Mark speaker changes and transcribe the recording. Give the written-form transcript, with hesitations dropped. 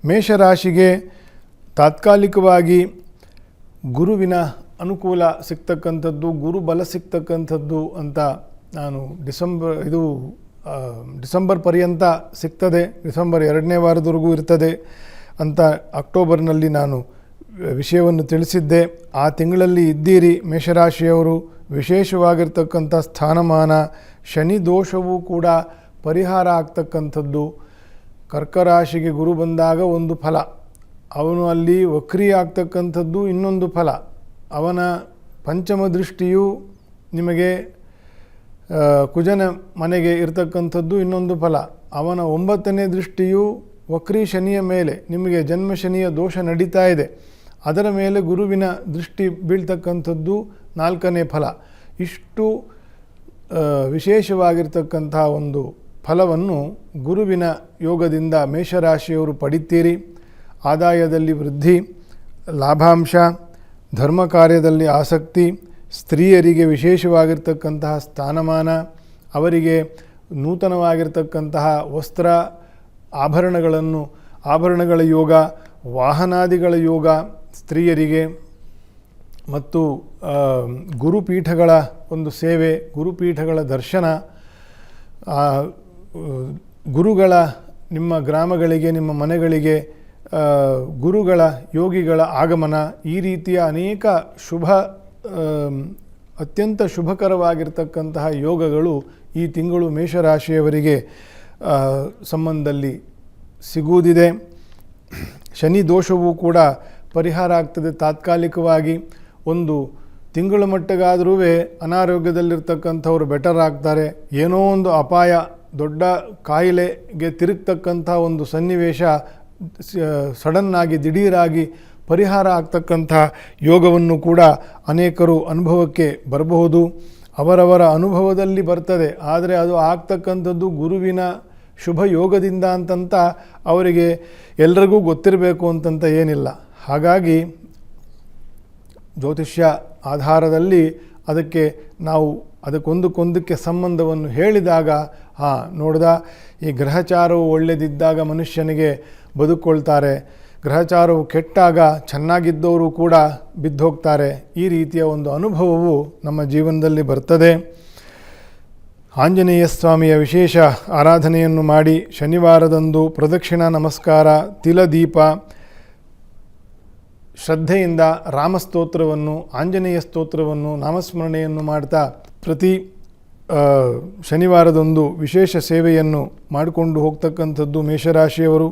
Speaker 1: ಮೇಷರಾಶಿಗೆ ತಾತ್ಕಾಲಿಕವಾಗಿ ಗುರುವಿನ ಅನುಕೂಲ ಸಿಗ್ತಕ್ಕಂಥದ್ದು, ಗುರುಬಲ ಸಿಗ್ತಕ್ಕಂಥದ್ದು ಅಂತ ನಾನು ಡಿಸೆಂಬರ್ ಪರ್ಯಂತ ಸಿಗ್ತದೆ, ಡಿಸೆಂಬರ್ 2ನೇ ವಾರದವರೆಗೂ ಇರ್ತದೆ ಅಂತ ಅಕ್ಟೋಬರ್ನಲ್ಲಿ ನಾನು ವಿಷಯವನ್ನು ತಿಳಿಸಿದ್ದೆ. ಆ ತಿಂಗಳಲ್ಲಿ ಇದ್ದೀರಿ ಮೇಷರಾಶಿಯವರು. ವಿಶೇಷವಾಗಿರ್ತಕ್ಕಂಥ ಸ್ಥಾನಮಾನ, ಶನಿ ದೋಷವೂ ಕೂಡ ಪರಿಹಾರ ಆಗ್ತಕ್ಕಂಥದ್ದು. ಕರ್ಕರಾಶಿಗೆ ಗುರು ಬಂದಾಗ ಒಂದು ಫಲ, ಅವನು ಅಲ್ಲಿ ವಕ್ರಿ ಆಗ್ತಕ್ಕಂಥದ್ದು ಇನ್ನೊಂದು ಫಲ. ಅವನ ಪಂಚಮ ದೃಷ್ಟಿಯು ನಿಮಗೆ ಕುಜನ ಮನೆಗೆ ಇರತಕ್ಕಂಥದ್ದು ಇನ್ನೊಂದು ಫಲ. ಅವನ 9ನೇ ದೃಷ್ಟಿಯು ವಕ್ರಿ ಶನಿಯ ಮೇಲೆ, ನಿಮಗೆ ಜನ್ಮ ಶನಿಯ ದೋಷ ನಡೀತಾ ಇದೆ, ಅದರ ಮೇಲೆ ಗುರುವಿನ ದೃಷ್ಟಿ ಬೀಳ್ತಕ್ಕಂಥದ್ದು 4ನೇ ಫಲ. ಇಷ್ಟು ವಿಶೇಷವಾಗಿರ್ತಕ್ಕಂಥ ಒಂದು ಫಲವನ್ನು ಗುರುವಿನ ಯೋಗದಿಂದ ಮೇಷರಾಶಿಯವರು ಪಡಿತೀರಿ. ಆದಾಯದಲ್ಲಿ ವೃದ್ಧಿ, ಲಾಭಾಂಶ, ಧರ್ಮ ಕಾರ್ಯದಲ್ಲಿ ಆಸಕ್ತಿ, ಸ್ತ್ರೀಯರಿಗೆ ವಿಶೇಷವಾಗಿರ್ತಕ್ಕಂತಹ ಸ್ಥಾನಮಾನ, ಅವರಿಗೆ ನೂತನವಾಗಿರ್ತಕ್ಕಂತಹ ವಸ್ತ್ರ ಆಭರಣಗಳ ಯೋಗ, ವಾಹನಾದಿಗಳ ಯೋಗ ಸ್ತ್ರೀಯರಿಗೆ, ಮತ್ತು ಗುರುಪೀಠಗಳ ಒಂದು ಸೇವೆ, ಗುರುಪೀಠಗಳ ದರ್ಶನ, ಗುರುಗಳ ನಿಮ್ಮ ಗ್ರಾಮಗಳಿಗೆ, ನಿಮ್ಮ ಮನೆಗಳಿಗೆ ಗುರುಗಳ ಯೋಗಿಗಳ ಆಗಮನ, ಈ ರೀತಿಯ ಅನೇಕ ಅತ್ಯಂತ ಶುಭಕರವಾಗಿರ್ತಕ್ಕಂತಹ ಯೋಗಗಳು ಈ ತಿಂಗಳು ಮೇಷರಾಶಿಯವರಿಗೆ ಸಂಬಂಧದಲ್ಲಿ ಸಿಗುವುದಿದೆ. ಶನಿ ದೋಷವೂ ಕೂಡ ಪರಿಹಾರ ಆಗ್ತದೆ ತಾತ್ಕಾಲಿಕವಾಗಿ. ಒಂದು ತಿಂಗಳ ಮಟ್ಟಿಗಾದರೂ ಅನಾರೋಗ್ಯದಲ್ಲಿರ್ತಕ್ಕಂಥವ್ರು ಬೆಟರ್ ಆಗ್ತಾರೆ. ಏನೋ ಒಂದು ಅಪಾಯ, ದೊಡ್ಡ ಕಾಯಿಲೆಗೆ ತಿರುಗ್ತಕ್ಕಂಥ ಒಂದು ಸನ್ನಿವೇಶ ಸಡನ್ನಾಗಿ ದಿಢೀರಾಗಿ ಪರಿಹಾರ ಆಗ್ತಕ್ಕಂಥ ಯೋಗವನ್ನು ಕೂಡ ಅನೇಕರು ಅನುಭವಕ್ಕೆ ಬರಬಹುದು. ಅವರವರ ಅನುಭವದಲ್ಲಿ ಬರ್ತದೆ, ಆದರೆ ಅದು ಆಗ್ತಕ್ಕಂಥದ್ದು ಗುರುವಿನ ಶುಭ ಯೋಗದಿಂದ ಅಂತಂತ ಅವರಿಗೆ ಎಲ್ರಿಗೂ ಗೊತ್ತಿರಬೇಕು ಅಂತಂತ ಏನಿಲ್ಲ. ಹಾಗಾಗಿ ಜ್ಯೋತಿಷ್ಯ ಆಧಾರದಲ್ಲಿ ನಾವು ಅದಕ್ಕೊಂದಕ್ಕೆ ಸಂಬಂಧವನ್ನು ಹೇಳಿದಾಗ, ನೋಡ್ದ, ಈ ಗ್ರಹಚಾರವು ಒಳ್ಳೆದಿದ್ದಾಗ ಮನುಷ್ಯನಿಗೆ ಬದುಕೊಳ್ತಾರೆ, ಗ್ರಹಚಾರವು ಕೆಟ್ಟಾಗ ಚೆನ್ನಾಗಿದ್ದವರು ಕೂಡ ಬಿದ್ದೋಗ್ತಾರೆ. ಈ ರೀತಿಯ ಒಂದು ಅನುಭವವು ನಮ್ಮ ಜೀವನದಲ್ಲಿ ಬರ್ತದೆ. ಆಂಜನೇಯ ಸ್ವಾಮಿಯ ವಿಶೇಷ ಆರಾಧನೆಯನ್ನು ಮಾಡಿ ಶನಿವಾರದಂದು ಪ್ರದಕ್ಷಿಣಾ ನಮಸ್ಕಾರ, ತಿಲದೀಪ, ಶ್ರದ್ಧೆಯಿಂದ ರಾಮಸ್ತೋತ್ರವನ್ನು, ಆಂಜನೇಯ ಸ್ತೋತ್ರವನ್ನು, ನಾಮಸ್ಮರಣೆಯನ್ನು ಮಾಡ್ತಾ ಪ್ರತಿ ಶನಿವಾರದಂದು ವಿಶೇಷ ಸೇವೆಯನ್ನು ಮಾಡಿಕೊಂಡು ಹೋಗ್ತಕ್ಕಂಥದ್ದು ಮೇಷರಾಶಿಯವರು.